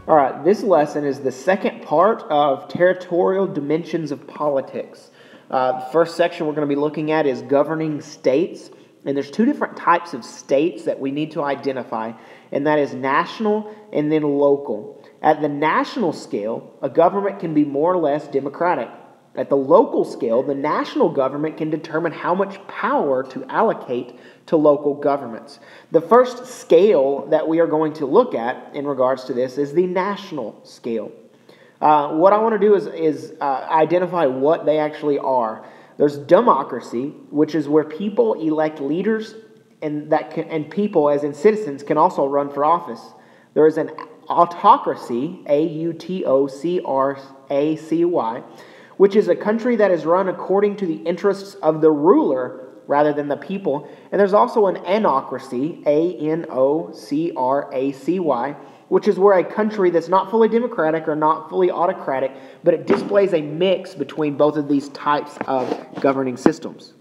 All right, this lesson is the second part of Territorial Dimensions of Politics. The first section we're going to be looking at is governing states. And there's two different types of states that we need to identify, and that is national and then local. At the national scale, a government can be more or less democratic. At the local scale, the national government can determine how much power to allocate to local governments. The first scale that we are going to look at in regards to this is the national scale. What I want to do is identify what they actually are. There's democracy, which is where people elect leaders and people, as in citizens, can also run for office. There is an autocracy, autocracy, which is a country that is run according to the interests of the ruler rather than the people. And there's also an anocracy, anocracy, which is where a country that's not fully democratic or not fully autocratic, but it displays a mix between both of these types of governing systems.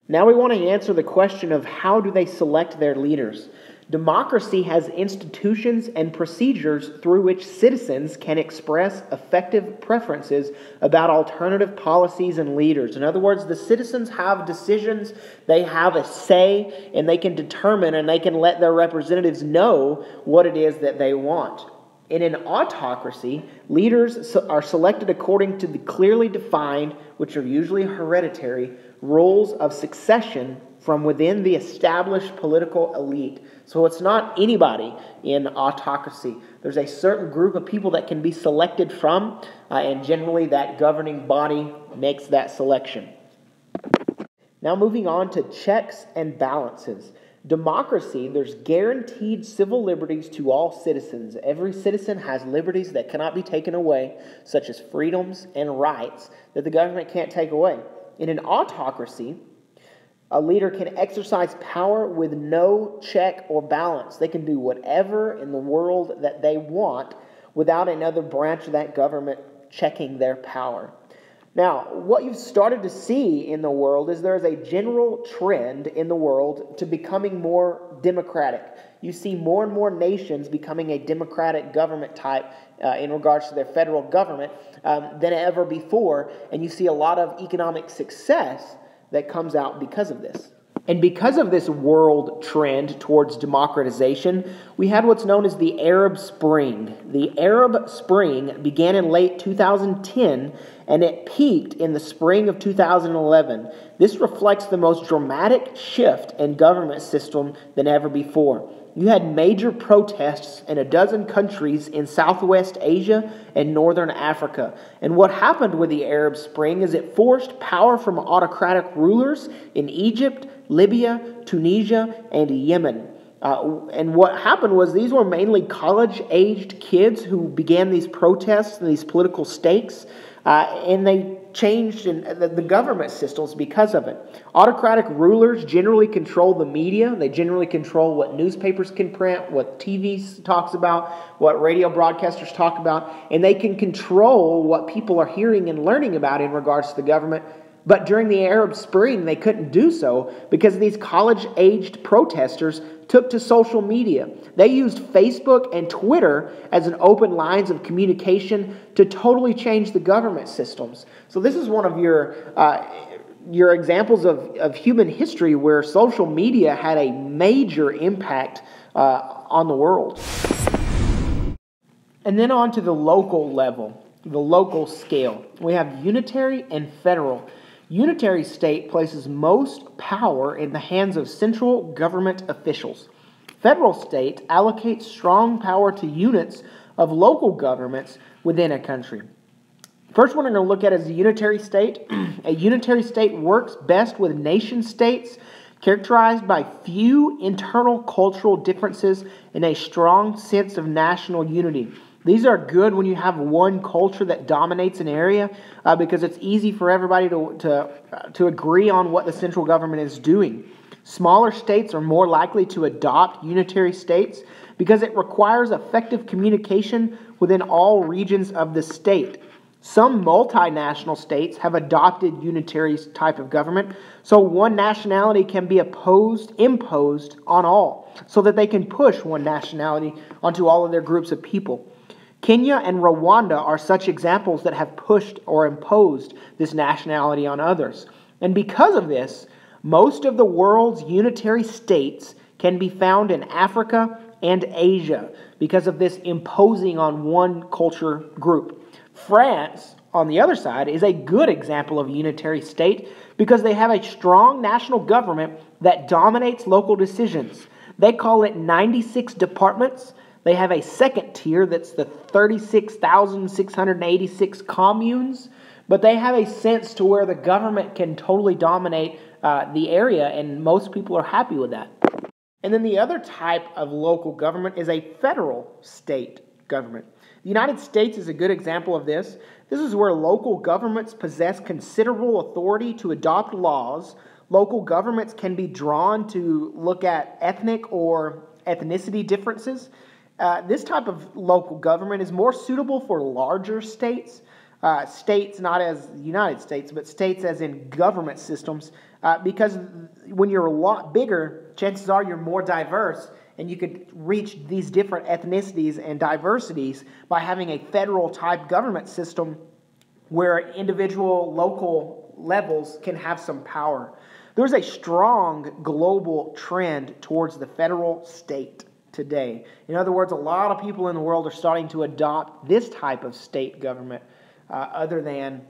Now we want to answer the question of how do they select their leaders. Democracy has institutions and procedures through which citizens can express effective preferences about alternative policies and leaders. In other words, the citizens have decisions, they have a say, and they can determine and they can let their representatives know what it is that they want. In an autocracy, leaders are selected according to the clearly defined, which are usually hereditary, rules of succession from within the established political elite. So it's not anybody in autocracy. There's a certain group of people that can be selected from, and generally that governing body makes that selection. Now moving on to checks and balances. Democracy, there's guaranteed civil liberties to all citizens. Every citizen has liberties that cannot be taken away, such as freedoms and rights that the government can't take away. In an autocracy, a leader can exercise power with no check or balance. They can do whatever in the world that they want without another branch of that government checking their power. Now, what you've started to see in the world is there's a general trend in the world to becoming more democratic. You see more and more nations becoming a democratic government type in regards to their federal government than ever before, and you see a lot of economic success that comes out because of this. And because of this world trend towards democratization, we had what's known as the Arab Spring. The Arab Spring began in late 2010, and it peaked in the spring of 2011. This reflects the most dramatic shift in government system than ever before. You had major protests in a dozen countries in Southwest Asia and Northern Africa. And what happened with the Arab Spring is it forced power from autocratic rulers in Egypt, Libya, Tunisia, and Yemen. And what happened was these were mainly college-aged kids who began these protests and these political stakes, and they changed in the government systems because of it. Autocratic rulers generally control the media. They generally control what newspapers can print, what TV talks about, what radio broadcasters talk about, and they can control what people are hearing and learning about in regards to the government. But during the Arab Spring, they couldn't do so because these college-aged protesters took to social media. They used Facebook and Twitter as an open lines of communication to totally change the government systems. So this is one of your examples of human history where social media had a major impact on the world. And then on to the local level, the local scale. We have unitary and federal. Unitary state places most power in the hands of central government officials. Federal state allocates strong power to units of local governments within a country. First one I'm going to look at is the unitary state. A unitary state works best with nation states characterized by few internal cultural differences and a strong sense of national unity. These are good when you have one culture that dominates an area because it's easy for everybody to agree on what the central government is doing. Smaller states are more likely to adopt unitary states because it requires effective communication within all regions of the state. Some multinational states have adopted unitary type of government, so one nationality can be imposed on all, so that they can push one nationality onto all of their groups of people. Kenya and Rwanda are such examples that have pushed or imposed this nationality on others. And because of this, most of the world's unitary states can be found in Africa and Asia because of this imposing on one culture group. France, on the other side, is a good example of a unitary state because they have a strong national government that dominates local decisions. They call it 96 departments. They have a second tier that's the 36,686 communes, but they have a sense to where the government can totally dominate the area, and most people are happy with that. And then the other type of local government is a federal state government. The United States is a good example of this. This is where local governments possess considerable authority to adopt laws. Local governments can be drawn to look at ethnic or ethnicity differences. This type of local government is more suitable for larger states. States not as the United States, but states as in government systems, because when you're a lot bigger, chances are you're more diverse, and you could reach these different ethnicities and diversities by having a federal type government system where individual local levels can have some power. There's a strong global trend towards the federal state today. In other words, a lot of people in the world are starting to adopt this type of state government other than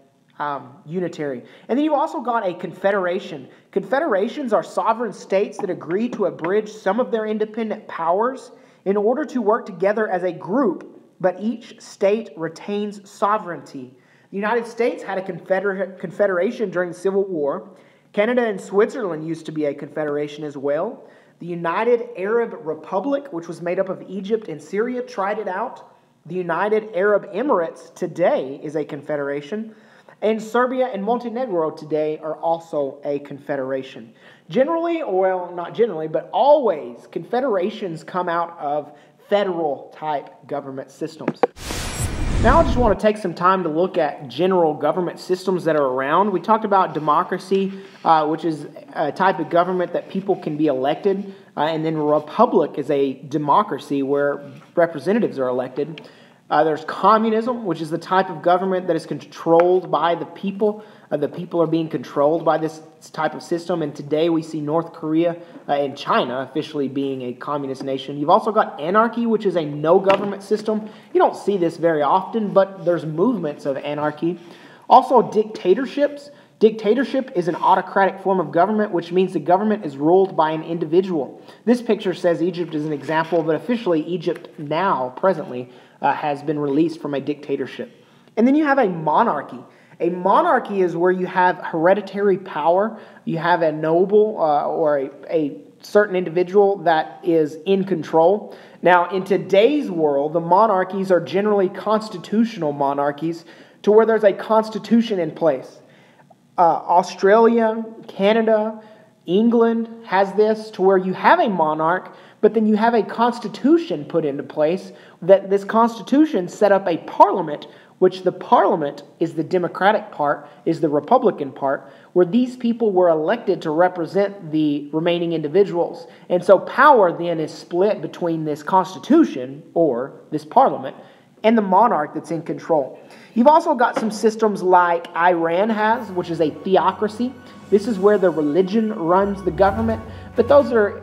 unitary. And then you've also got a confederation. Confederations are sovereign states that agree to abridge some of their independent powers in order to work together as a group, but each state retains sovereignty. The United States had a confederation during the Civil War. Canada and Switzerland used to be a confederation as well. The United Arab Republic, which was made up of Egypt and Syria, tried it out. The United Arab Emirates today is a confederation. And Serbia and Montenegro today are also a confederation. Generally, well, not generally, but always, confederations come out of federal type government systems. Now I just want to take some time to look at general government systems that are around. We talked about democracy, which is a type of government that people can be elected, and then republic is a democracy where representatives are elected. There's communism, which is the type of government that is controlled by the people. The people are being controlled by this type of system. And today we see North Korea and China officially being a communist nation. You've also got anarchy, which is a no-government system. You don't see this very often, but there's movements of anarchy. Also dictatorships. Dictatorship is an autocratic form of government, which means the government is ruled by an individual. This picture says Egypt is an example, but officially Egypt now, presently, has been released from a dictatorship. And then you have a monarchy. A monarchy is where you have hereditary power. You have a noble or a certain individual that is in control. Now, in today's world, the monarchies are generally constitutional monarchies to where there's a constitution in place. Australia, Canada, England has this to where you have a monarch, but then you have a constitution put into place that this constitution set up a parliament, which the parliament is the Democratic part, is the Republican part, where these people were elected to represent the remaining individuals. And so power then is split between this constitution, or this parliament, and the monarch that's in control. You've also got some systems like Iran has, which is a theocracy. This is where the religion runs the government, but those are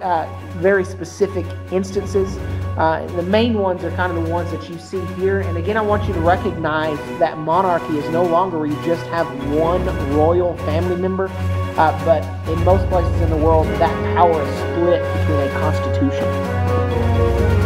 very specific instances. The main ones are kind of the ones that you see here. And again, I want you to recognize that monarchy is no longer where you just have one royal family member, but in most places in the world, that power is split between a constitution.